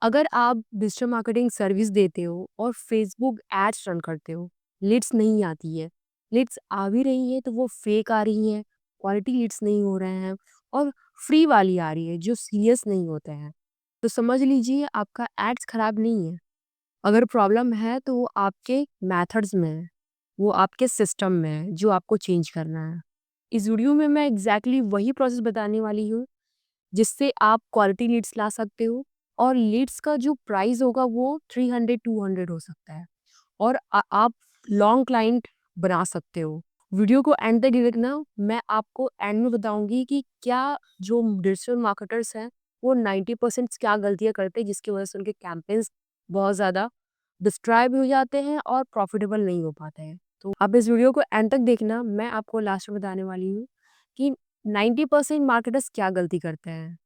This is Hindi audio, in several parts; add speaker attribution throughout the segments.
Speaker 1: अगर आप डिजिटल मार्केटिंग सर्विस देते हो और फेसबुक एड्स रन करते हो, लीड्स नहीं आती है, लीड्स आ भी रही है तो वो फेक आ रही हैं, क्वालिटी लीड्स नहीं हो रहे हैं और फ्री वाली आ रही है जो सीरियस नहीं होते हैं, तो समझ लीजिए आपका एड्स खराब नहीं है। अगर प्रॉब्लम है तो वो आपके मेथड्स में है, वो आपके सिस्टम में है जो आपको चेंज करना है। इस वीडियो में मैं एग्जैक्टली वही प्रोसेस बताने वाली हूँ जिससे आप क्वालिटी लीड्स ला सकते हो और लीड्स का जो प्राइस होगा वो 300-200 हो सकता है और आप लॉन्ग क्लाइंट बना सकते हो। वीडियो को एंड तक देखना, मैं आपको एंड में बताऊंगी कि क्या जो डिजिटल मार्केटर्स हैं वो 90% क्या गलतियां करते हैं जिसकी वजह से उनके कैंपेन्स बहुत ज़्यादा डिस्ट्रॉय भी हो जाते हैं और प्रॉफिटेबल नहीं हो पाते हैं। तो आप इस वीडियो को एंड तक देखना, मैं आपको लास्ट में बताने वाली हूँ कि 90% मार्केटर्स क्या गलती करते हैं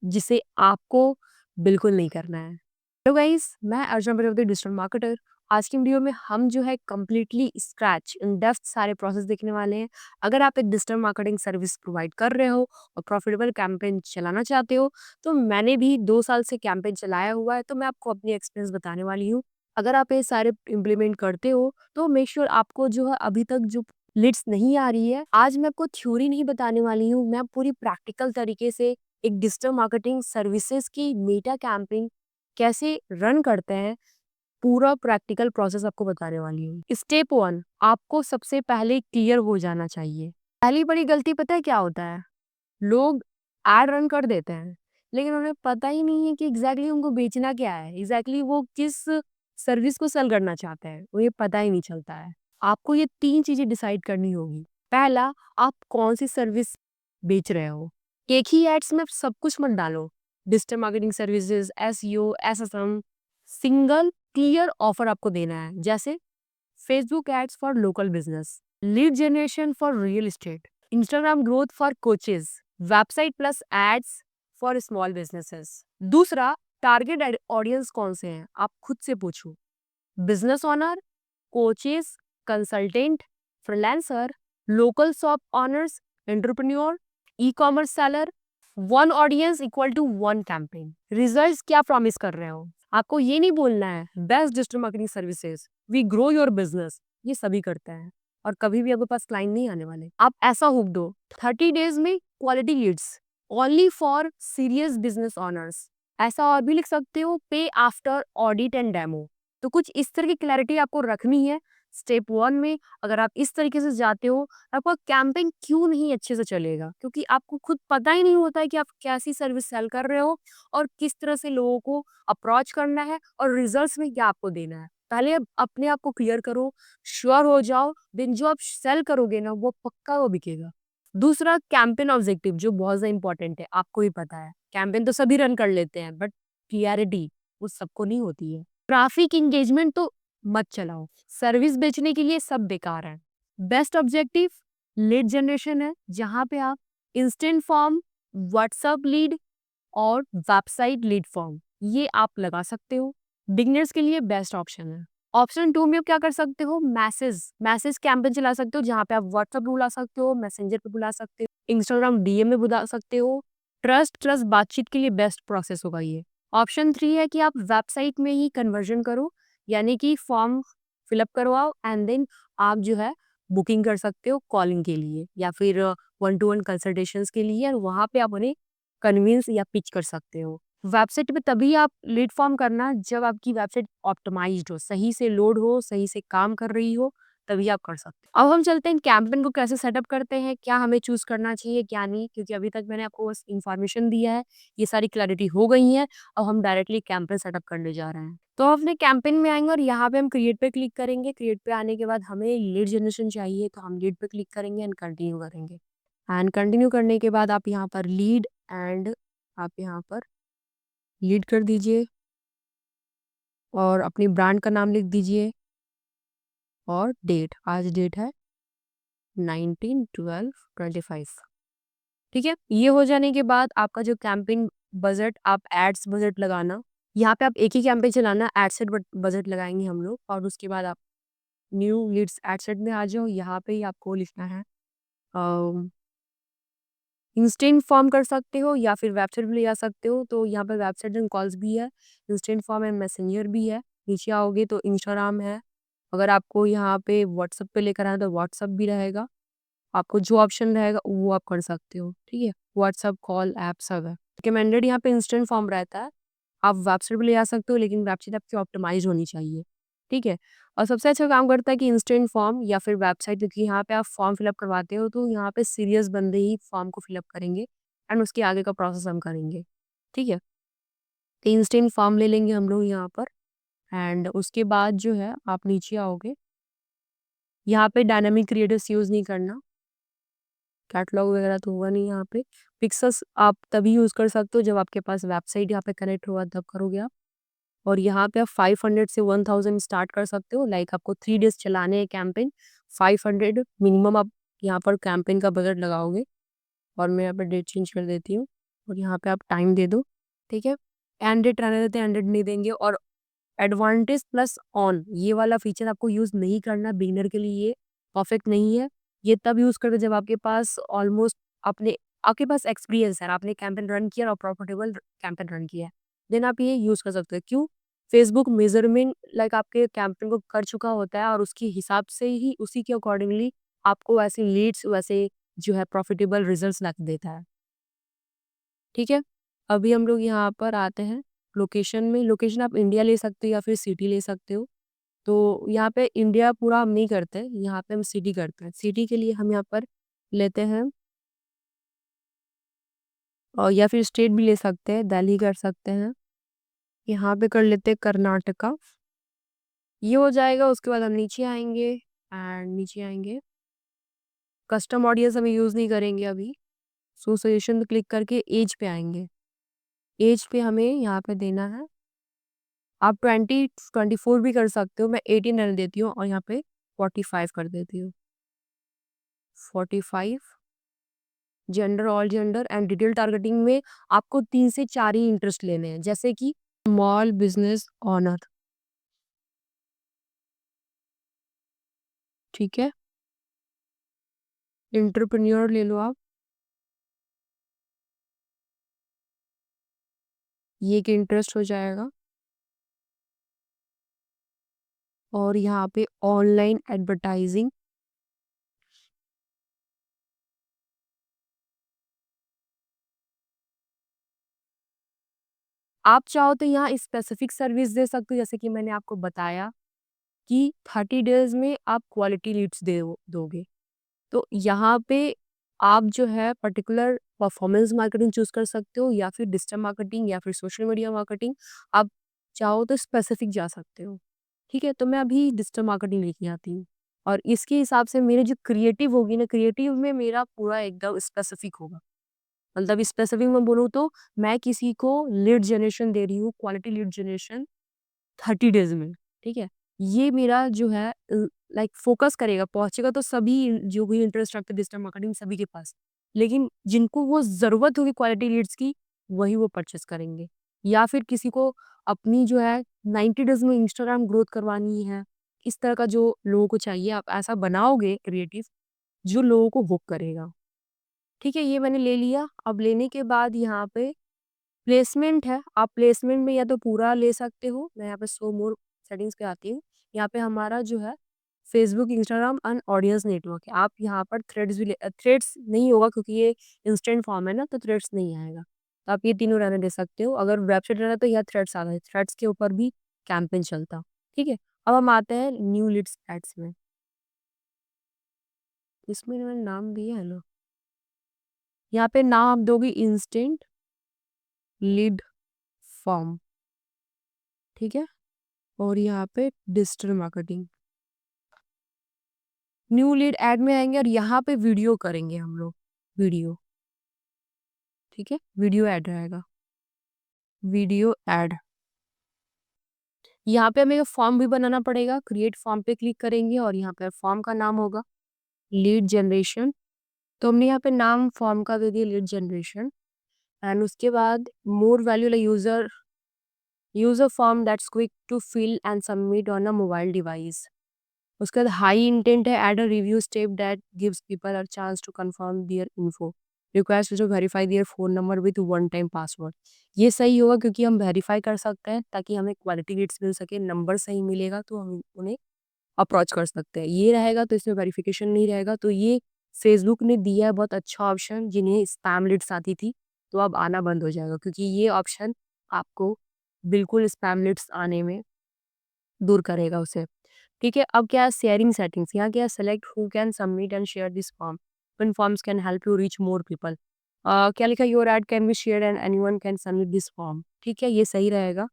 Speaker 1: जिसे आपको बिल्कुल नहीं करना है। हेलो गाइस, मैं अर्चना प्रजापति, डिजिटल मार्केटर। आज की वीडियो में हम जो है कंप्लीटली स्क्रैच इन डेप्थ सारे प्रोसेस देखने वाले हैं। अगर आप एक डिजिटल मार्केटिंग सर्विस प्रोवाइड कर रहे हो और प्रॉफिटेबल कैंपेन चलाना चाहते हो, तो मैंने भी 2 साल से कैंपेन चलाया हुआ है, तो मैं आपको अपनी एक्सपीरियंस बताने वाली हूँ। अगर आप ये सारे इम्प्लीमेंट करते हो तो मेक श्योर आपको जो है अभी तक जो लीड्स नहीं आ रही है, आज मैं आपको थ्योरी नहीं बताने वाली हूँ, मैं पूरी प्रैक्टिकल तरीके से एक डिजिटल मार्केटिंग सर्विसेज की मेटा कैंपेन कैसे रन करते हैं, पूरा प्रैक्टिकल प्रोसेस आपको बताने वाली हूँ। स्टेप 1, आपको सबसे पहले क्लियर हो जाना चाहिए। पहली बड़ी गलती पता है क्या होता है? लोग एड रन कर देते हैं, लेकिन उन्हें पता ही नहीं है कि एग्जैक्टली उनको बेचना क्या है, एग्जैक्टली वो किस सर्विस को सेल करना चाहते हैं, उन्हें पता ही नहीं चलता है। आपको ये 3 चीजें डिसाइड करनी होगी। पहला, आप कौन सी सर्विस बेच रहे हो। एक ही एड्स में सब कुछ मत डालो। Digital marketing services, SEO, SSM, single clear offer आपको देना है। जैसे Facebook ads for local business, lead generation for real estate, Instagram growth for coaches, website plus ads for small businesses. दूसरा, टारगेट ऑडियंस कौन से हैं, आप खुद से पूछो। Business owner, coaches, consultant, freelancer, local shop owners, entrepreneur, e commerce seller. One audience equal to one campaign. Results क्या प्रॉमिस कर रहे हो? आपको ये नहीं बोलना है best digital marketing services, we grow your business. ये सभी करते हैं और कभी भी आपके पास क्लाइंट नहीं आने वाले। आप ऐसा हुक दो, 30 डेज में quality leads only for serious business owners. ऐसा और भी लिख सकते हो, पे आफ्टर ऑडिट एंड डेमो। तो कुछ इस तरह की क्लैरिटी आपको रखनी है। स्टेप 1 में अगर आप इस तरीके से जाते हो, आपका कैंपेन क्यों नहीं अच्छे से चलेगा, क्योंकि आपको खुद पता ही नहीं होता है कि आप कैसी सर्विस सेल कर रहे हो और किस तरह से लोगों को अप्रोच करना है और रिजल्ट्स में क्या आपको देना है। पहले आप अपने आप को क्लियर करो, श्योर हो जाओ, देन जो आप सेल करोगे ना वो पक्का वो बिकेगा। दूसरा, कैंपेन ऑब्जेक्टिव जो बहुत ज्यादा इंपॉर्टेंट है, आपको ही पता है कैंपेन तो सभी रन कर लेते हैं बट क्लियरिटी वो सबको नहीं होती है। ट्रैफिक इंगेजमेंट तो मत चलाओ, सर्विस बेचने के लिए सब बेकार है। बेस्ट ऑब्जेक्टिव लीड जनरेशन है, जहां पे आप इंस्टेंट फॉर्म, व्हाट्सएप लीड और वेबसाइट लीड फॉर्म ये आप लगा सकते हो। बिगनर्स के लिए बेस्ट ऑप्शन है। ऑप्शन 2 में आप क्या कर सकते हो, मैसेज मैसेज कैंपेन चला सकते हो, जहां पे आप व्हाट्सएप बुला सकते हो, मैसेंजर पे बुला सकते हो, इंस्टाग्राम डीएम में बुला सकते हो। ट्रस्ट बातचीत के लिए बेस्ट प्रोसेस होगा ये। ऑप्शन 3 है कि आप वेबसाइट में ही कन्वर्जन करो, यानी कि फॉर्म फिलअप करवाओ एंड देन आप जो है बुकिंग कर सकते हो कॉलिंग के लिए या फिर 1-to-1 कंसल्टेशंस के लिए, और वहां पे आप उन्हें कन्विंस या पिच कर सकते हो। वेबसाइट पे तभी आप लीड फॉर्म करना जब आपकी वेबसाइट ऑप्टिमाइज्ड हो, सही से लोड हो, सही से काम कर रही हो, तभी आप कर सकते हो। अब हम चलते हैं कैंपेन को कैसे सेटअप करते हैं, क्या हमें चूज करना चाहिए क्या नहीं, क्योंकि अभी तक मैंने आपको बस इन्फॉर्मेशन दिया है, ये सारी क्लैरिटी हो गई है। अब हम डायरेक्टली कैंपेन सेटअप करने जा रहे हैं। तो हम अपने कैंपेन में आएंगे और यहाँ पे हम क्रिएट पे क्लिक करेंगे। क्रिएट पे आने के बाद हमें लीड जनरेशन चाहिए, तो हम लीड पे क्लिक करेंगे एंड कंटिन्यू करेंगे। एंड कंटिन्यू करने के बाद आप यहाँ पर लीड एंड आप यहाँ पर लीड कर दीजिए और अपनी ब्रांड का नाम लिख दीजिए और डेट, आज डेट है 19/12/25। ठीक है, ये हो जाने के बाद आपका जो कैंपेन बजट, आप एड्स बजट लगाना। यहाँ पे आप एक ही कैंपेन चलाना, एड सेट बजट लगाएंगे हम लोग, और उसके बाद आप न्यू लीड्स एड सेट में आ जाओ। यहाँ पे ही आपको लिखना है इंस्टेंट फॉर्म कर सकते हो या फिर वेबसाइट भी ले जा सकते हो। तो यहाँ पे वेबसाइट एंड कॉल्स भी है, इंस्टेंट फॉर्म एंड मैसेंजर भी है। नीचे आओगे तो इंस्टाग्राम है। अगर आपको यहाँ पे व्हाट्सएप पे लेकर आना है तो व्हाट्सएप भी रहेगा। आपको जो ऑप्शन रहेगा वो आप कर सकते हो, ठीक है। व्हाट्सएप, कॉल, ऐप सब है। रिकमेंडेड यहाँ पे इंस्टेंट फॉर्म रहता है। आप वेबसाइट भी ले जा सकते हो, लेकिन वेबसाइट आपकी ऑप्टिमाइज होनी चाहिए, ठीक है। और सबसे अच्छा काम करता है कि इंस्टेंट फॉर्म या फिर वेबसाइट, क्योंकि यहाँ पे आप फॉर्म फिलअप करवाते हो तो यहाँ पे सीरियस बंदे ही फॉर्म को फिलअप करेंगे एंड उसके आगे का प्रोसेस हम करेंगे, ठीक है। तो इंस्टेंट फॉर्म ले लेंगे हम लोग यहाँ पर। एंड उसके बाद जो है आप नीचे आओगे, यहाँ पे डायनामिक क्रिएटिव्स यूज़ नहीं करना, कैटलॉग वगैरह तो होगा नहीं यहाँ पे। पिक्सेल्स आप तभी यूज़ कर सकते हो जब आपके पास वेबसाइट यहाँ पे कनेक्ट होगा, तब करोगे आप। और यहाँ पे आप 500 से 1000 स्टार्ट कर सकते हो। लाइक आपको 3 डेज चलाने हैं कैंपेन, 500 मिनिमम आप यहाँ पर कैंपेन का बजट लगाओगे। और मैं यहाँ पे डेट चेंज कर देती हूँ और यहाँ पे आप टाइम दे दो, ठीक है। एंड डेट रहने देते हैं, एंड डेट नहीं देंगे। और एडवांटेज प्लस ऑन ये वाला फीचर आपको यूज़ नहीं करना, बिगिनर के लिए ये परफेक्ट नहीं है। ये तब यूज़ करते जब आपके पास ऑलमोस्ट अपने आपके पास एक्सपीरियंस है, आपने कैंपेन रन किया और प्रॉफिटेबल कैंपेन रन किया है, देन आप ये यूज़ कर सकते हो। क्यों? फेसबुक मेजरमेंट लाइक आपके कैंपेन को कर चुका होता है और उसके हिसाब से ही उसी के अकॉर्डिंगली आपको वैसे लीड्स, वैसे जो है प्रॉफिटेबल रिजल्ट्स ला के देता है, ठीक है। अभी हम लोग यहाँ पर आते हैं लोकेशन में। लोकेशन आप इंडिया ले सकते हो या फिर सिटी ले सकते हो। तो यहाँ पे इंडिया पूरा हम नहीं करते, यहाँ पे हम सिटी करते हैं। सिटी के लिए हम यहाँ पर लेते हैं, और या फिर स्टेट भी ले सकते हैं, दिल्ली कर सकते हैं। यहाँ पे कर लेते हैं कर्नाटका। ये हो जाएगा। उसके बाद हम नीचे आएंगे एंड नीचे आएंगे, कस्टम ऑडियंस हम यूज़ नहीं करेंगे अभी। सो सजेशन क्लिक करके एज पे आएंगे। एज पे हमें यहाँ पे देना है, आप 20-24 भी कर सकते हो। मैं 18 रहने देती हूँ और यहाँ पे 45 कर देती हूँ। 45 gender, all gender and detail targeting में आपको 3 से 4 ही इंटरेस्ट लेने हैं, जैसे कि स्मॉल बिजनेस ओनर, ठीक है। एंटरप्रेन्योर ले लो आप, ये एक इंटरेस्ट हो जाएगा। और यहाँ पे ऑनलाइन एडवर्टाइजिंग, आप चाहो तो यहाँ स्पेसिफिक सर्विस दे सकते हो, जैसे कि मैंने आपको बताया कि 30 डेज में आप क्वालिटी लीड्स दोगे। तो यहाँ पे आप जो है पर्टिकुलर परफॉर्मेंस मार्केटिंग चूज कर सकते हो या फिर डिजिटल मार्केटिंग या फिर सोशल मीडिया मार्केटिंग। आप चाहो तो स्पेसिफिक जा सकते हो, ठीक है। तो मैं अभी डिजिटल मार्केटिंग लेके आती हूँ और इसके हिसाब से मेरी जो क्रिएटिव होगी ना, क्रिएटिव में मेरा पूरा एकदम स्पेसिफिक होगा। मतलब स्पेसिफिक मैं बोलूँ तो मैं किसी को लीड जनरेशन दे रही हूँ, क्वालिटी लीड जनरेशन 30 डेज में, ठीक है। ये मेरा जो है लाइक फोकस करेगा, पहुंचेगा तो सभी जो भी इंटरेस्ट रखते हैं डिजिटल मार्केटिंग सभी के पास। लेकिन जिनको वो ज़रूरत होगी क्वालिटी लीड्स की, वही वो परचेस करेंगे। या फिर किसी को अपनी जो है 90 डेज में इंस्टाग्राम ग्रोथ करवानी है, इस तरह का जो लोगों को चाहिए, आप ऐसा बनाओगे क्रिएटिव जो लोगों को हुक करेगा, ठीक है। ये मैंने ले लिया। अब लेने के बाद यहाँ पे प्लेसमेंट है, आप प्लेसमेंट में या तो पूरा ले सकते हो। मैं यहाँ पे शो मोर सेटिंग्स पे आती हूँ। यहाँ पे हमारा जो है Facebook, Instagram and audience network है। आप यहाँ पर थ्रेड्स भी थ्रेड्स नहीं होगा क्योंकि ये इंस्टेंट फॉर्म है ना, तो थ्रेड्स नहीं आएगा। तो आप ये तीनों रहने दे सकते हो। अगर वेबसाइट रहना तो यहाँ थ्रेड्स आ गए, थ्रेड्स के ऊपर भी कैंपेन चलता, ठीक है। अब हम आते हैं न्यू लीड्स एड्स में। इसमें मैंने नाम दिया है ना, यहाँ पे नाम आप दोगे इंस्टेंट लीड फॉर्म, ठीक है। और यहाँ पे digital marketing, new lead add में आएंगे और यहाँ पे वीडियो करेंगे हम लोग, वीडियो, ठीक है। वीडियो ऐड रहेगा, वीडियो ऐड। यहाँ पे हमें फॉर्म भी बनाना पड़ेगा। क्रिएट फॉर्म पे क्लिक करेंगे और यहाँ पे फॉर्म का नाम होगा लीड जनरेशन। तो हमने यहाँ पे नाम फॉर्म का दे दिया लीड जनरेशन। एंड उसके बाद more value user user form that's quick to fill and submit on a mobile device. उसके बाद हाई इंटेंट है, add a review step that gives people a chance to confirm their info. Request to verify their phone number with one time password. ये सही होगा क्योंकि हम वेरीफाई कर सकते हैं ताकि हमें क्वालिटी लीड्स मिल सके, नंबर सही मिलेगा तो हम उन्हें अप्रोच कर सकते हैं। ये रहेगा तो इसमें वेरिफिकेशन नहीं रहेगा, तो ये फेसबुक ने दिया है बहुत अच्छा ऑप्शन, जिन्हें स्पैम लीड्स आती थी, तो अब आना बंद हो जाएगा क्योंकि ये ऑप्शन आपको बिल्कुल स्पैम लीड्स आने में दूर करेगा उसे। ठीक है, अब क्या है शेयरिंग सेटिंग्स, यहाँ क्या है select who can submit and share this form, when forms can help you reach more people. क्या लिखा your add can be share and anyone can submit this form. ठीक है, ये सही रहेगा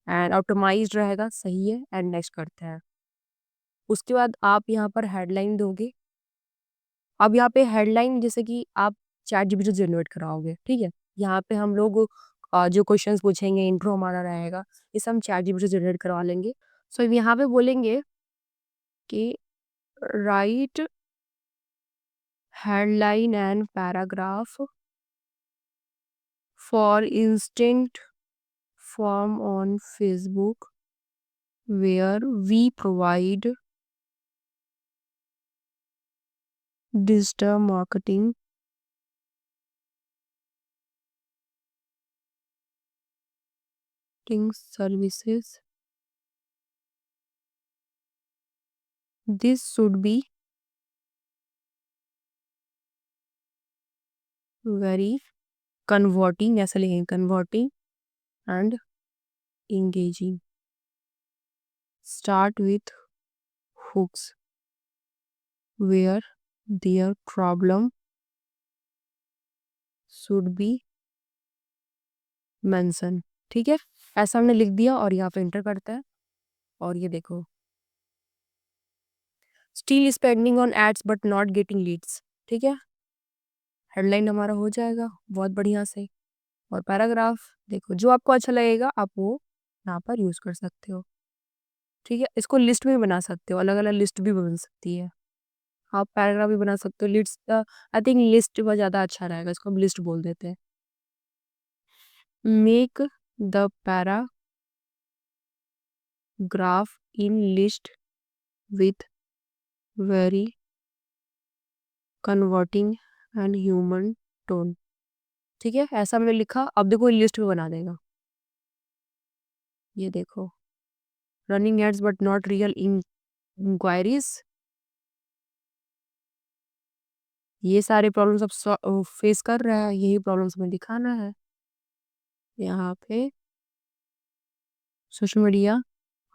Speaker 1: एंड ऑटोमाइज्ड रहेगा, सही है एंड नेक्स्ट करते हैं। उसके बाद आप यहाँ पर हेडलाइन दोगे। अब यहाँ पे हेडलाइन जैसे कि आप चैट जीपीटी से जनरेट कराओगे, ठीक है? यहाँ पे हम लोग जो क्वेश्चंस पूछेंगे, इंट्रो हमारा रहेगा, ये सब हम चैट जीपीटी से जनरेट करवा लेंगे। सो यहाँ पे बोलेंगे कि write headline and paragraph for instant form on Facebook where we provide digital marketing services. This should be very converting, ऐसा लिखेंगे converting and engaging. Start with hooks where their problem should be mentioned. ठीक है, ऐसा हमने लिख दिया और यहाँ पे एंटर करते हैं और ये देखो still spending on ads but not getting leads. ठीक है, हेडलाइन हमारा हो जाएगा बहुत बढ़िया से और पैराग्राफ देखो जो आपको अच्छा लगेगा आप वो यहाँ पर यूज कर सकते हो। ठीक है, इसको लिस्ट में भी बना सकते हो, अलग अलग लिस्ट भी बन सकती है। आप पैराग्राफ भी बना सकते हो, लिस्ट आई थिंक लिस्ट बहुत ज़्यादा अच्छा रहेगा, इसको हम लिस्ट बोल देते हैं। Make the paragraph in list with very converting and human tone. ठीक है, ऐसा हमने लिखा, अब देखो लिस्ट में बना देगा। ये देखो running ads but not real inquiries, ये सारे प्रॉब्लम्स अब फेस कर रहा है, यही प्रॉब्लम्स हमें दिखाना है यहाँ पे। सोशल मीडिया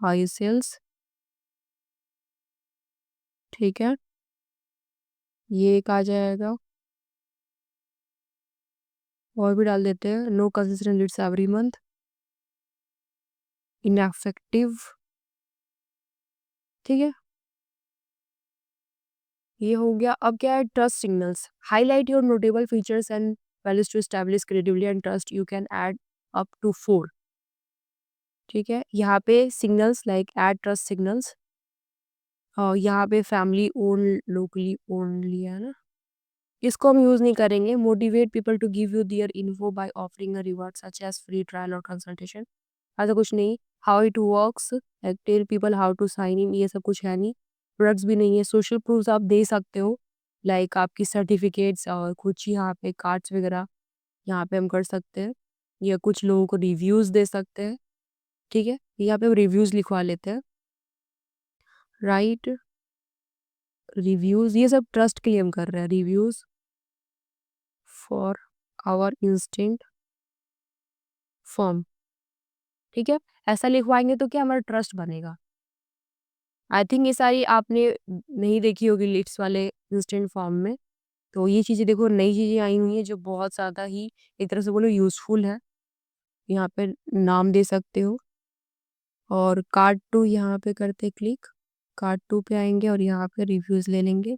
Speaker 1: हाई सेल्स, ठीक है, ये एक आ जाएगा और भी डाल देते हैं। No consistent leads every month, ineffective. ठीक है, ये हो गया। अब क्या है trust signals, highlight your notable features and values to establish credibility and trust, you can add up to 4। ठीक है, यहाँ पे signals like add trust signals, और यहाँ पे फैमिली ओन लोकली ओनली है ना, इसको हम यूज नहीं करेंगे। Motivate people to give you their info by offering a reward such as free trial और कंसल्टेशन, ऐसा कुछ नहीं। How it works, tell people how to sign in, ये सब कुछ है नहीं। प्रोडक्ट्स भी नहीं है। सोशल प्रूफ आप दे सकते हो लाइक आपकी सर्टिफिकेट्स और कुछ यहाँ पे कार्ड्स वगैरह यहाँ पे हम कर सकते हैं, या कुछ लोगों को रिव्यूज दे सकते हैं। ठीक है, यहाँ पे हम रिव्यूज लिखवा लेते हैं। राइट रिव्यूज, ये सब ट्रस्ट के लिए हम कर रहे हैं। Reviews for our instant form. ठीक है, ऐसा लिखवाएंगे तो क्या हमारा ट्रस्ट बनेगा। आई थिंक ये सारी आपने नहीं देखी होगी लिट्स वाले इंस्टेंट फॉर्म में, तो ये चीज़ें देखो नई चीज़ें आई हुई हैं जो बहुत ज़्यादा ही एक तरह से बोलो यूज़फुल है। यहाँ पे नाम दे सकते हो और कार्ड टू यहाँ पे करते क्लिक, कार्ड टू पे आएंगे और यहाँ पे रिव्यूज़ ले लेंगे।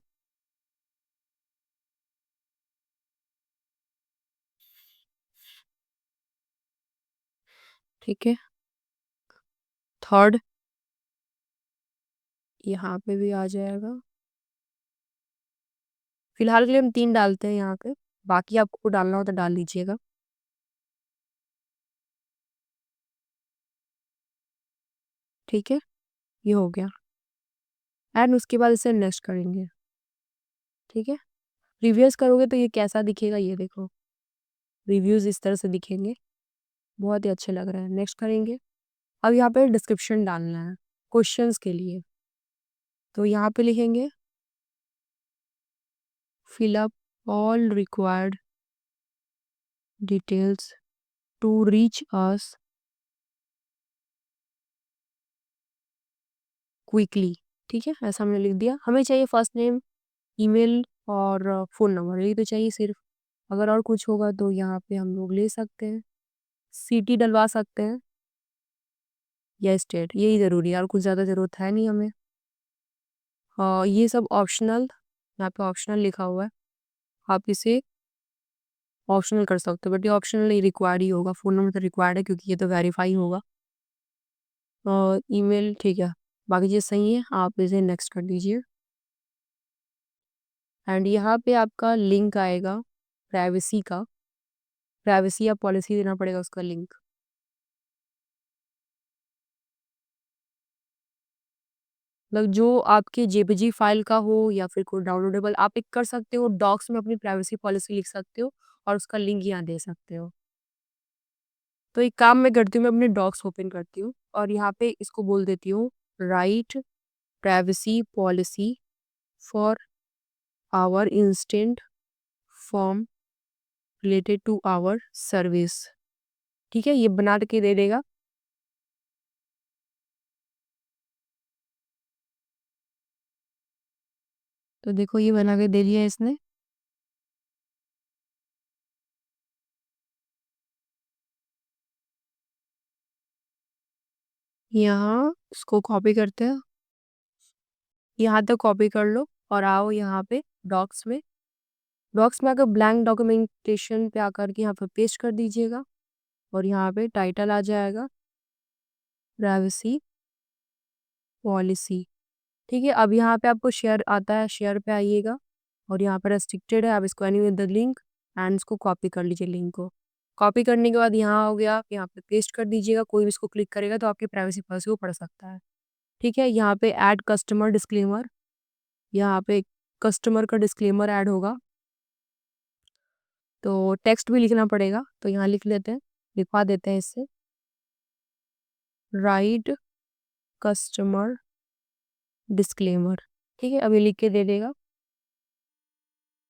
Speaker 1: ठीक है, थर्ड यहाँ पे भी आ जाएगा। फिलहाल के लिए हम 3 डालते हैं यहाँ पे, बाकी आपको डालना हो तो डाल लीजिएगा। ठीक है, ये हो गया एंड उसके बाद इसे नेक्स्ट करेंगे। ठीक है, रिव्यूअर्स करोगे तो ये कैसा दिखेगा, ये देखो, रिव्यूज़ इस तरह से दिखेंगे, बहुत ही अच्छे लग रहे हैं। नेक्स्ट करेंगे। अब यहाँ पे डिस्क्रिप्शन डालना है क्वेश्चंस के लिए, तो यहाँ पे लिखेंगे fill up all required details to reach us quickly. ठीक है, ऐसा हमने लिख दिया। हमें चाहिए फर्स्ट नेम, ईमेल और फ़ोन नंबर, यही तो चाहिए सिर्फ। अगर और कुछ होगा तो यहाँ पे हम लोग ले सकते हैं, सिटी डलवा सकते हैं या स्टेट, यही ज़रूरी है और कुछ ज़्यादा ज़रूरत है नहीं हमें। ये सब ऑप्शनल, यहाँ पे ऑप्शनल लिखा हुआ है, आप इसे ऑप्शनल कर सकते हो, बट ये ऑप्शनल नहीं, रिक्वायर्ड ही होगा। फ़ोन नंबर तो रिक्वायर्ड है क्योंकि ये तो वेरीफाई होगा। ईमेल ठीक है, बाकी चीज़ सही है, आप इसे नेक्स्ट कर दीजिए। एंड यहाँ पे आपका लिंक आएगा प्राइवेसी का, प्राइवेसी या पॉलिसी देना पड़ेगा उसका लिंक। मतलब जो आपके जेपीजी फाइल का हो या फिर कोई डाउनलोडेबल, आप एक कर सकते हो, डॉक्स में अपनी प्राइवेसी पॉलिसी लिख सकते हो और उसका लिंक यहाँ दे सकते हो। तो एक काम मैं करती हूँ, मैं अपने डॉक्स ओपन करती हूँ और यहाँ पे इसको बोल देती हूँ write privacy policy for our instant form related to our service. ठीक है, ये बना के दे देगा। तो देखो ये बना के दे दिया इसने। यहाँ इसको कॉपी करते हैं, यहाँ तक कॉपी कर लो और आओ यहाँ पे डॉक्स में। डॉक्स में आकर ब्लैंक डॉक्यूमेंटेशन पे आकर के यहाँ पे पेस्ट कर दीजिएगा और यहाँ पे टाइटल आ जाएगा प्राइवेसी पॉलिसी। ठीक है, अब यहाँ पे आपको शेयर आता है, शेयर पे आइएगा और यहाँ पर रेस्ट्रिक्टेड है, आप इसको any with the link and इसको कॉपी कर लीजिए लिंक को। कॉपी करने के बाद यहाँ हो गया, यहाँ पे पेस्ट कर दीजिएगा, कोई भी इसको क्लिक करेगा तो आपकी प्राइवेसी पॉलिसी को पढ़ सकता है। ठीक है, यहाँ पे ऐड कस्टमर डिस्क्लेमर, यहाँ पे कस्टमर का डिस्क्लेमर ऐड होगा, तो टेक्स्ट भी लिखना पड़ेगा, तो यहाँ लिख लेते हैं, लिखवा देते हैं इससे राइट कस्टमर डिस्क्लेमर। ठीक है, अभी लिख के दे देगा।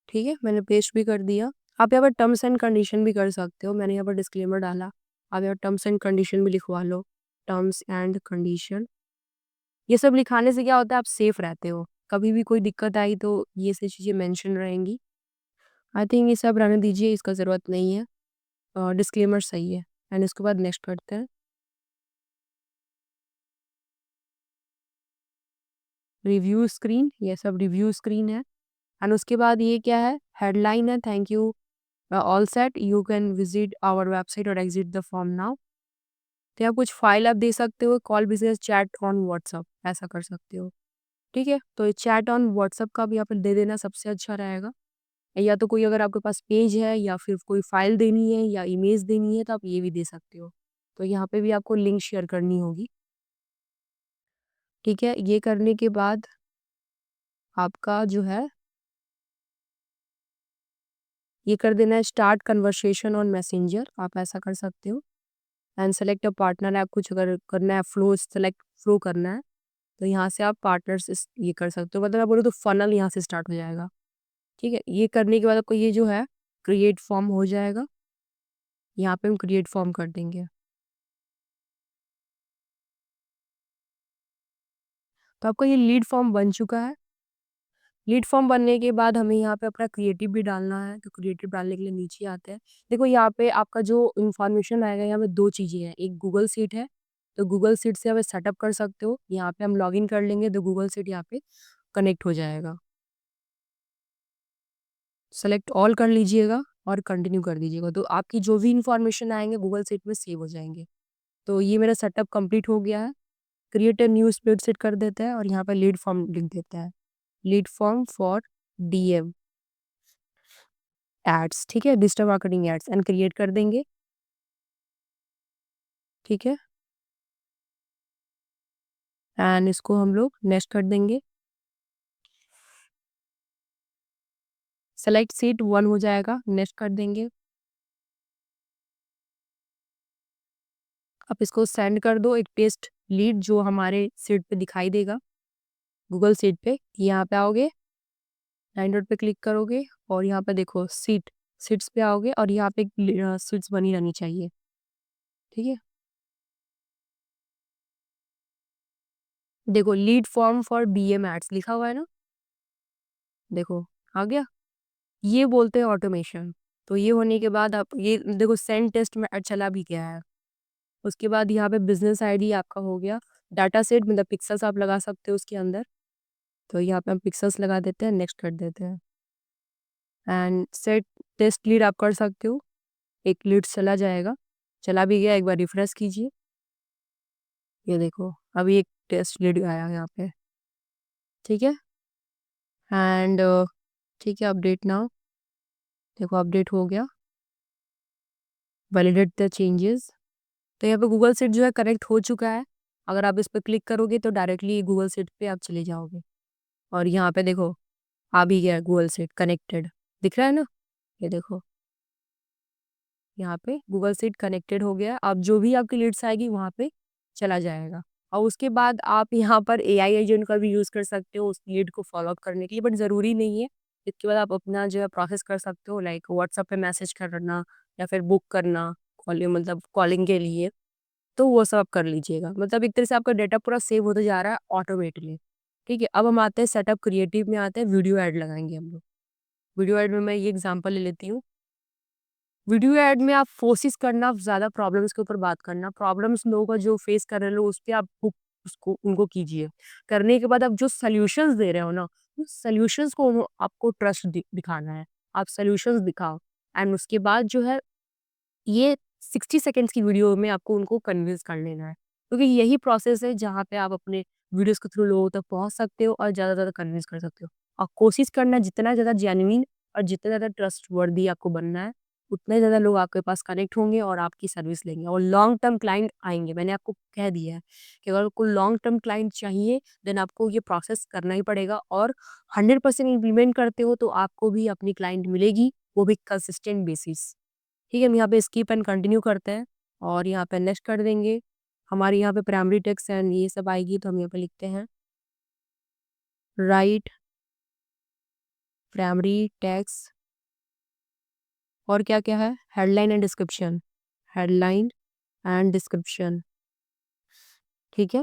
Speaker 1: ठीक है, मैंने पेस्ट भी कर दिया। आप यहाँ पर टर्म्स एंड कंडीशन भी कर सकते हो, मैंने यहाँ पर डिस्क्लेमर डाला, आप यहाँ टर्म्स एंड कंडीशन भी लिखवा लो, टर्म्स एंड कंडीशन। ये सब लिखाने से क्या होता है, आप सेफ रहते हो, कभी भी कोई दिक्कत आई तो ये सब चीज़ें मेंशन रहेंगी। आई थिंक ये सब रहने दीजिए, इसका ज़रूरत नहीं है, डिस्क्लेमर सही है। एंड इसके बाद नेक्स्ट करते हैं, रिव्यू स्क्रीन, ये सब रिव्यू स्क्रीन है। एंड उसके बाद ये क्या है, हेडलाइन है, thank you all set, you can visit our website और एग्जिट द फॉर्म नाउ। तो यहाँ कुछ फाइल आप दे सकते हो, call business chat on WhatsApp, ऐसा कर सकते हो। ठीक है, तो ये चैट ऑन व्हाट्सअप का भी यहाँ पर दे देना सबसे अच्छा रहेगा। या तो कोई अगर आपके पास पेज है या फिर कोई फाइल देनी है या इमेज देनी है तो आप ये भी दे सकते हो। तो यहाँ पे भी आपको लिंक शेयर करनी होगी। ठीक है, ये करने के बाद आपका जो है ये कर देना है स्टार्ट कन्वर्सेशन ऑन मैसेंजर, आप ऐसा कर सकते हो। And select a partner app, कुछ अगर करना है, फ्लो सेलेक्ट फ्लो करना है तो यहाँ से आप पार्टनर्स ये कर सकते हो, मतलब आप बोलो तो फनल यहाँ से स्टार्ट हो जाएगा। ठीक है, ये करने के बाद आपको ये जो है क्रिएट फॉर्म हो जाएगा, यहाँ पे हम क्रिएट फॉर्म कर देंगे। तो आपका ये लीड फॉर्म बन चुका है। लीड फॉर्म बनने के बाद हमें यहाँ पे अपना क्रिएटिव भी डालना है, तो क्रिएटिव डालने के लिए नीचे आते हैं। देखो यहाँ पे आपका जो इन्फॉर्मेशन आएगा, यहाँ पे दो चीज़ें हैं, एक गूगल सीट है, तो गूगल सीट से आप सेटअप कर सकते हो, यहाँ पे हम लॉगिन कर लेंगे तो गूगल सीट यहाँ पे कनेक्ट हो जाएगा। सेलेक्ट ऑल कर लीजिएगा और कंटिन्यू कर दीजिएगा, तो आपकी जो भी इन्फॉर्मेशन आएंगे गूगल सीट में सेव हो जाएंगे। तो ये मेरा सेटअप कंप्लीट हो गया है। क्रिएट अ न्यू स्प्रेडशीट कर देता है और यहाँ पे लीड फॉर्म लिख देता है, lead form for DM ads. ठीक है, digital marketing ads, and create कर देंगे। ठीक है, एंड इसको हम लोग नेक्स्ट कर देंगे। सेलेक्ट सीट 1 हो जाएगा, नेक्स्ट कर देंगे। आप इसको सेंड कर दो एक टेस्ट लीड जो हमारे सीट पे दिखाई देगा, गूगल सीट पे। यहाँ पे आओगे, 9 डॉट पे क्लिक करोगे और यहाँ पे देखो सीट्स पे आओगे और यहाँ पे सीट्स बनी रहनी चाहिए, ठीक है। देखो lead form for BM ads लिखा हुआ है ना, देखो आ गया। ये बोलते हैं ऑटोमेशन। तो ये होने के बाद आप ये देखो सेंड टेस्ट में चला भी गया है। उसके बाद यहाँ पे बिजनेस आईडी आपका हो गया। डाटा सेट मतलब पिक्सल्स आप लगा सकते हो उसके अंदर, तो यहाँ पे हम पिक्सल्स लगा देते हैं, नेक्स्ट कर देते हैं। एंड सेट टेस्ट लीड आप कर सकते हो, एक लीड चला जाएगा, चला भी गया। एक बार रिफ्रेश कीजिए, ये देखो अभी एक टेस्ट लीड आया यहाँ पे, ठीक है। एंड ठीक है, अपडेट नाउ, देखो अपडेट हो गया। वैलिडेट द चेंजेस, तो यहाँ पे गूगल सीट जो है कनेक्ट हो चुका है। अगर आप इस पर क्लिक करोगे तो डायरेक्टली गूगल सीट पे आप चले जाओगे और यहाँ पे देखो आ भी गया गूगल सीट कनेक्टेड, दिख रहा है ना, ये देखो यहाँ पे गूगल सीट कनेक्टेड हो गया। अब जो भी आपकी लीड्स आएगी वहाँ पे चला जाएगा। और उसके बाद आप यहाँ पर एआई एजेंट का भी यूज़ कर सकते हो उस लीड को फॉलो अप करने के लिए, बट ज़रूरी नहीं है। इसके बाद आप अपना जो है प्रोसेस कर सकते हो, लाइक व्हाट्सएप पे मैसेज करना या फिर बुक करना कॉलिंग, मतलब कॉलिंग के लिए, तो वो सब आप कर लीजिएगा। मतलब एक तरह से आपका डेटा पूरा सेव होता जा रहा है ऑटोमेटिकली, ठीक है। अब हम आते हैं सेटअप क्रिएटिव में, आते हैं वीडियो ऐड लगाएंगे हम लोग। वीडियो ऐड में मैं ये एग्जांपल ले लेती हूँ। वीडियो ऐड में आप कोशिश करना ज़्यादा प्रॉब्लम्स के ऊपर बात करना, प्रॉब्लम्स लोगों का जो फेस कर रहे हो उस पे आप उसको उनको कीजिए। करने के बाद आप जो सॉल्यूशंस दे रहे हो ना, उस सॉल्यूशंस को आपको ट्रस्ट दिखाना है, आप सॉल्यूशंस दिखाओ। एंड उसके बाद जो है ये 60 सेकंड्स की वीडियो में आपको उनको कन्विंस कर लेना है, क्योंकि यही प्रोसेस है जहाँ पे आप अपने वीडियोस के थ्रू लोगों तक पहुँच सकते हो और ज़्यादा ज़्यादा कन्विंस कर सकते हो। और कोशिश करना जितना ज़्यादा जेन्युइन और जितना ज़्यादा ट्रस्टवर्दी आपको बनना है, उतने ज़्यादा लोग आपके पास कनेक्ट होंगे और आपकी सर्विस लेंगे और लॉन्ग टर्म क्लाइंट आएँगे। मैंने आपको कह दिया है कि अगर आपको लॉन्ग टर्म क्लाइंट चाहिए, देन आपको ये प्रोसेस करना ही पड़ेगा और 100% इम्प्लीमेंट करते हो तो आपको भी अपनी क्लाइंट मिलेगी, वो भी कंसिस्टेंट बेसिस। ठीक है, हम यहाँ पे स्किप एंड कंटिन्यू करते हैं और यहाँ पे नेक्स्ट कर देंगे। हमारे यहाँ पे प्राइमरी टेक्स्ट एंड ये सब आएगी, तो हम यहाँ पे लिखते हैं राइट प्राइमरी टेक्स्ट और क्या-क्या है, headline and description, headline and description, ठीक है।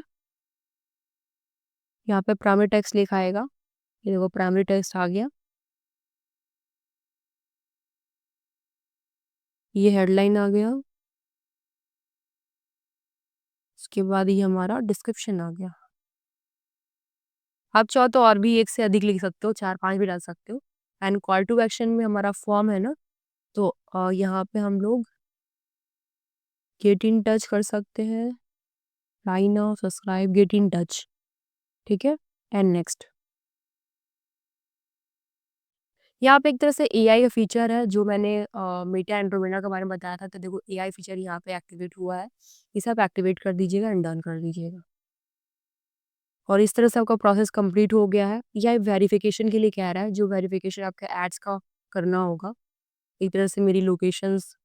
Speaker 1: यहाँ पे प्राइमरी टेक्स्ट लिखा आएगा, ये देखो प्राइमरी टेक्स्ट आ गया, ये हेडलाइन आ गया, उसके बाद ये हमारा डिस्क्रिप्शन आ गया। आप चाहो तो और भी एक से अधिक लिख सकते हो, 4-5 भी डाल सकते हो। एंड कॉल टू एक्शन में हमारा फॉर्म है ना, तो यहाँ पे हम लोग गेट इन टच कर सकते हैं, line now, subscribe, get in touch, ठीक है। And next. यहाँ पे एक तरह से एआई का फीचर है जो मैंने मेटा एंड्रोमेडा के बारे में बताया था, तो देखो एआई फीचर यहाँ पे एक्टिवेट हुआ है, इसे आप एक्टिवेट कर दीजिएगा एंड डन कर दीजिएगा। और इस तरह से आपका प्रोसेस कंप्लीट हो गया है। या वेरिफिकेशन के लिए कह रहा है, जो वेरिफिकेशन आपका एड्स का करना होगा, एक तरह से मेरी लोकेशंस,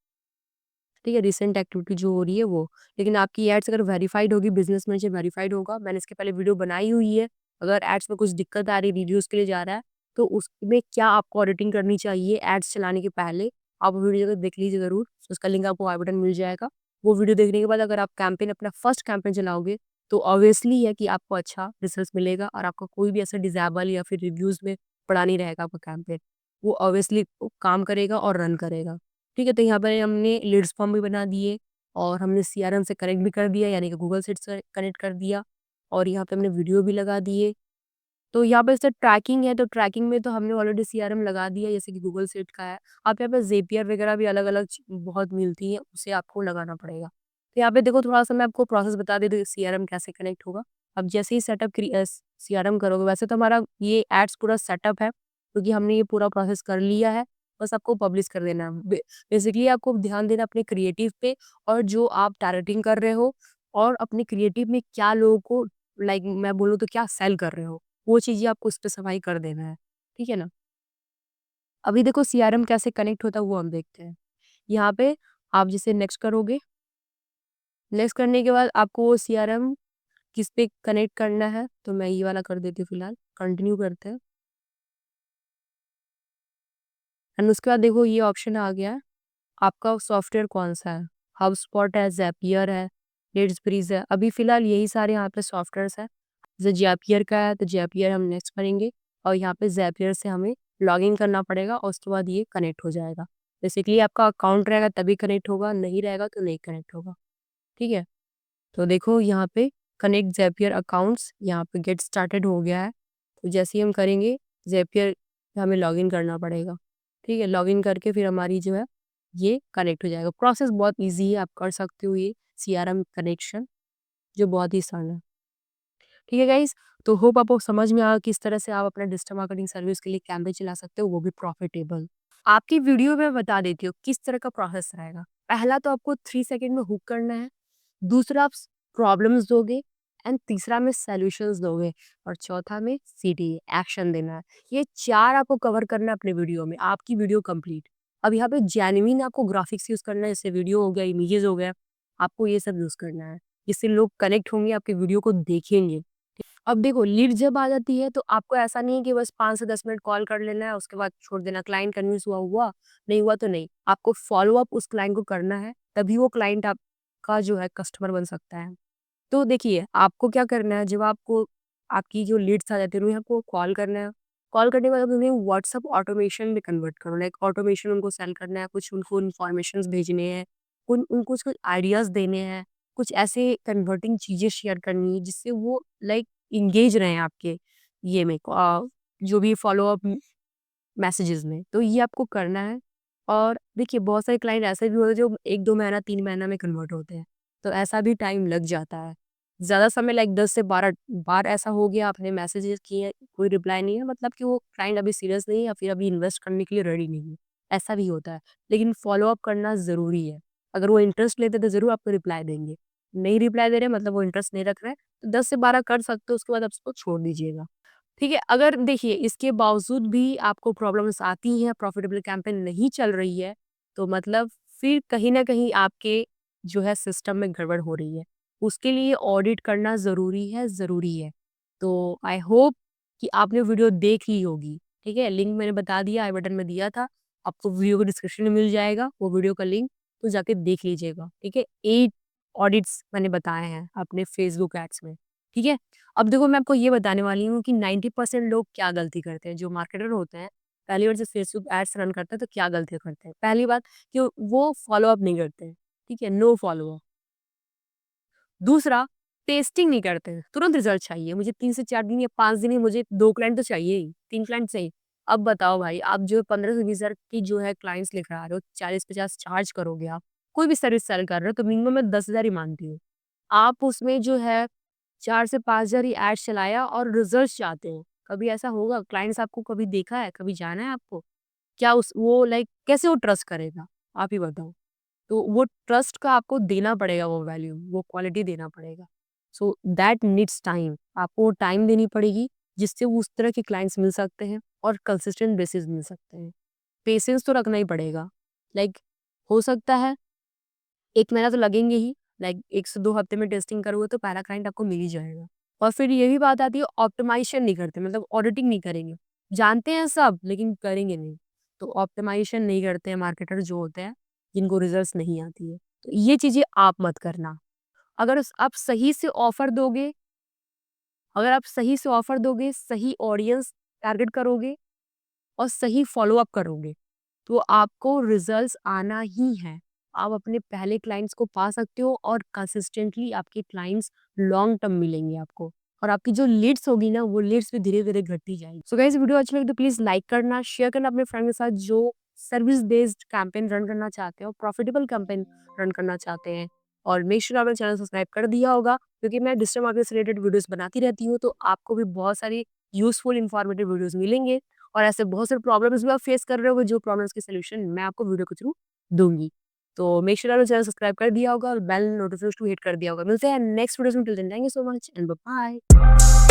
Speaker 1: ठीक है, रिसेंट एक्टिविटी जो हो रही है वो। लेकिन आपकी एड्स अगर वेरीफाइड होगी, बिजनेस में से वेरीफाइड होगा, मैंने इसके पहले वीडियो बनाई हुई है। अगर एड्स में कुछ दिक्कत आ रही है, रिव्यूज़ के लिए जा रहा है, तो उसमें क्या आपको ऑडिटिंग करनी चाहिए एड्स चलाने के पहले, आप वो वीडियो जरूर देख लीजिए ज़रूर। उसका लिंक आपको आई बटन मिल जाएगा। वो वीडियो देखने के बाद अगर आप कैंपेन अपना फर्स्ट कैंपेन चलाओगे, तो ऑब्वियसली है कि आपको अच्छा रिजल्ट मिलेगा और आपका कोई भी ऐसा डिसेबल या फिर रिव्यूज़ में पड़ा नहीं रहेगा आपका कैंपेन। वो ऑब्वियसली काम करेगा और रन करेगा। ठीक है, तो यहाँ पर हमने लीड्स फॉर्म भी बना दिए और हमने सीआरएम से कनेक्ट भी कर दिया, यानी कि गूगल शीट्स से कनेक्ट कर दिया और यहाँ पे हमने वीडियो भी लगा दिए। तो यहाँ पे जैसे ट्रैकिंग है, तो ट्रैकिंग में तो हमने ऑलरेडी सीआरएम लगा दिया, जैसे कि गूगल शीट का है। आप यहाँ पे ज़ेपियर वगैरह भी अलग-अलग बहुत मिलती हैं, उसे आपको लगाना पड़ेगा। तो यहाँ पे देखो थोड़ा-सा मैं आपको प्रोसेस बता देती हूँ सीआरएम कैसे कनेक्ट होगा। अब जैसे ही सीआरएम करोगे, वैसे तो हमारा ये एड्स पूरा सेटअप है, क्योंकि हमने ये पूरा प्रोसेस कर लिया है, बस आपको पब्लिश कर देना है। बेसिकली आपको ध्यान देना अपने क्रिएटिव पे और जो आप टारगेटिंग कर रहे हो और अपने क्रिएटिव में क्या लोगों को, लाइक मैं बोलूँ तो क्या सेल कर रहे हो, वो चीज़ें आपको स्पेसिफाई कर देना है, ठीक है ना? अभी देखो सीआरएम कैसे कनेक्ट होता है वो हम देखते हैं। यहाँ पे आप जैसे नेक्स्ट करोगे, नेक्स्ट करने के बाद आपको वो सीआरएम किस पे कनेक्ट करना है, तो मैं ये वाला कर देती हूँ फिलहाल, कंटिन्यू करते हैं। एंड उसके बाद देखो ये ऑप्शन आ गया है, आपका सॉफ्टवेयर कौन सा है, हबस्पॉट है, ज़ैपियर है, लेट्सब्रीज है। अभी फिलहाल यही सारे यहाँ पे सॉफ्टवेयर्स है। जैसे ज़ैपियर का है तो ज़ैपियर हम नेक्स्ट करेंगे, और यहाँ पे ज़ैपियर से हमें लॉगिन करना पड़ेगा और उसके बाद ये कनेक्ट हो जाएगा। बेसिकली आपका अकाउंट रहेगा तभी कनेक्ट होगा, नहीं रहेगा तो नहीं कनेक्ट होगा। ठीक है, तो देखो यहाँ पे कनेक्ट ज़ैपियर अकाउंट्स, यहाँ पे गेट स्टार्टेड हो गया है। तो जैसे ही हम करेंगे ज़ैपियर हमें लॉगिन करना पड़ेगा। ठीक है, लॉगिन करके फिर हमारी जो है ये कनेक्ट हो जाएगा। प्रोसेस बहुत ईजी है, आप कर सकते हो ये सीआरएम कनेक्शन, जो बहुत ही आसान है। ठीक है गाइस, तो होप आपको समझ में आया किस तरह से आप अपना डिजिटल मार्केटिंग सर्विस के लिए कैंपेन चला सकते हो, वो भी प्रॉफिटेबल। आपकी वीडियो में बता देती हूँ किस तरह का प्रोसेस रहेगा। पहला तो आपको 3 सेकंड में हुक करना है, दूसरा आप प्रॉब्लम्स दोगे, एंड तीसरा में सॉल्यूशंस दोगे, और चौथा में सीडी एक्शन देना है। ये 4 आपको कवर करना है अपने वीडियो में, आपकी वीडियो कंप्लीट। अब यहाँ पे जेन्युइन आपको ग्राफिक्स यूज करना है, जैसे वीडियो हो गया, इमेजेस हो गया, आपको ये सब यूज करना है, जिससे लोग कनेक्ट होंगे, आपके वीडियो को देखेंगे। अब देखो लीड जब आ जाती है तो आपको ऐसा नहीं है कि बस 5 से 10 मिनट कॉल कर लेना है, उसके बाद छोड़ देना। क्लाइंट कन्विंस हुआ हुआ, नहीं हुआ तो नहीं। आपको फॉलो अप उस क्लाइंट को करना है, तभी वो क्लाइंट आपका जो है कस्टमर बन सकता है। तो देखिए, आपको क्या करना है, जब आपको आपकी जो लीड्स आ जाती है, उन्हें आपको कॉल करना है। कॉल करने के बाद उन्हें व्हाट्सएप ऑटोमेशन में कन्वर्ट करो, लाइक ऑटोमेशन उनको सेल करना है, कुछ उनको इन्फॉर्मेशंस भेजने हैं, उनको कुछ आइडियाज़ देने हैं, कुछ ऐसे कन्वर्टिंग चीज़ें शेयर करनी है, जिससे वो लाइक एंगेज रहें आपके ये में जो भी फॉलो-अप मैसेजेस में। तो ये आपको करना है। और देखिए, बहुत सारे क्लाइंट ऐसे भी होते हैं जो 1-2 महीना, 3 महीना में कन्वर्ट होते हैं, तो ऐसा भी टाइम लग जाता है। ज़्यादा समय लाइक 10 से 12 बार ऐसा हो गया, आपने मैसेजेस किए, कोई रिप्लाई नहीं है, मतलब कि वो क्लाइंट अभी सीरियस नहीं है या फिर अभी इन्वेस्ट करने के लिए रेडी नहीं है, ऐसा भी होता है। लेकिन फॉलो-अप करना ज़रूरी है। अगर वो इंटरेस्ट लेते तो ज़रूर आपको रिप्लाई देंगे। नहीं रिप्लाई दे रहे मतलब वो इंटरेस्ट नहीं रख रहे हैं, तो 10 से 12 कर सकते हो, उसके बाद आप उसको छोड़ दीजिएगा। ठीक है, अगर देखिए इसके बावजूद भी आपको प्रॉब्लम्स आती हैं, प्रॉफिटेबल कैंपेन नहीं चल रही है, तो मतलब फिर कहीं न कहीं आपके जो है सिस्टम में गड़बड़ हो रही है। उसके लिए ऑडिट करना ज़रूरी है, ज़रूरी है। तो आई होप कि आपने वीडियो देख ली होगी, ठीक है? लिंक मैंने बता दिया, आई बटन में दिया था, आपको वीडियो को डिस्क्रिप्शन में मिल जाएगा वो वीडियो का लिंक, तो जाके देख लीजिएगा, ठीक है? 8 ऑडिट्स मैंने बताए हैं अपने फेसबुक एड्स में, ठीक है? अब देखो मैं आपको ये बताने वाली हूँ कि 90% लोग क्या गलती करते हैं, जो मार्केटर होते हैं, पहली बार जब फेसबुक एड्स रन करते हैं तो क्या गलतियाँ करते हैं। पहली बात कि वो फॉलो अप नहीं करते हैं, ठीक है? No follow up. दूसरा, टेस्टिंग नहीं करते हैं, तुरंत रिजल्ट चाहिए। मुझे 3 से 4 दिन या 5 दिन ही, मुझे 2 क्लाइंट तो चाहिए ही, 3 क्लाइंट चाहिए। अब बताओ भाई, आप जो 15 से 20 हज़ार की जो है क्लाइंट्स लेकर आ रहे हो, 40-50 चार्ज करोगे आप, कोई भी सर्विस सेल कर रहे हो तो मिनिमम मैं 10,000 ही मानती हूँ। आप उसमें जो है 4 से 5,000 ही एड्स चलाया और रिजल्ट्स चाहते हो। कभी ऐसा होगा? क्लाइंट्स आपको कभी देखा है? कभी जाना है आपको? क्या उस वो लाइक कैसे वो ट्रस्ट करेगा? आप ही बताओ। तो वो ट्रस्ट का आपको देना पड़ेगा, वो वैल्यू, वो क्वालिटी देना पड़ेगा। So that needs time. आपको टाइम देनी पड़ेगी, जिससे वो उस तरह के क्लाइंट्स मिल सकते हैं और कंसिस्टेंट बेसिस मिल सकते हैं। पेशेंस तो रखना ही पड़ेगा। लाइक हो सकता है 1 महीना तो लगेंगे ही, लाइक 1 से 2 हफ्ते में टेस्टिंग करोगे तो पहला क्लाइंट आपको मिल ही जाएगा। और फिर ये भी बात आती है, ऑप्टिमाइज़ेशन नहीं करते, मतलब ऑडिटिंग नहीं करेंगे। जानते हैं सब लेकिन करेंगे नहीं। तो ऑप्टिमाइज़ेशन नहीं करते हैं मार्केटर जो होते हैं, जिनको रिजल्ट्स नहीं आती है। तो ये चीज़ें आप मत करना। अगर आप सही से ऑफ़र दोगे, अगर आप सही से ऑफ़र दोगे, सही ऑडियंस टारगेट करोगे और सही फ़ॉलो-अप करोगे, तो आपको रिजल्ट्स आना ही है। आप अपने पहले क्लाइंट्स को पा सकते हो और कंसिस्टेंटली आपके क्लाइंट्स लॉन्ग टर्म मिलेंगे आपको। और आपकी जो लीड्स होगी ना, वो लीड्स भी धीरे-धीरे घटती जाएगी। सो गाइस, वीडियो अच्छी लगी तो प्लीज़ लाइक करना, शेयर करना अपने फ्रेंड के साथ जो सर्विस बेस्ड कैंपेन रन करना चाहते हो, प्रॉफिटेबल कैंपेन रन करना चाहते हैं। और मेक श्योर आपने चैनल सब्सक्राइब कर दिया होगा, क्योंकि मैं डिजिटल मार्केटिंग से रिलेटेड वीडियोज़ बनाती रहती हूँ, तो आपको भी बहुत सारी यूज़फुल इन्फॉर्मेटिव वीडियोज़ मिलेंगे। और ऐसे बहुत सारे प्रॉब्लम्स भी आप फेस कर रहे होगे, जो प्रॉब्लम्स के सॉल्यूशन मैं आपको वीडियो के थ्रू दूँगी। तो मेक श्योर आपने चैनल सब्सक्राइब कर दिया होगा और बेल नोटिफिकेशन हिट कर दिया होगा। मिलते हैं नेक्स्ट वीडियोज़ में, till then thank you so much and bye bye.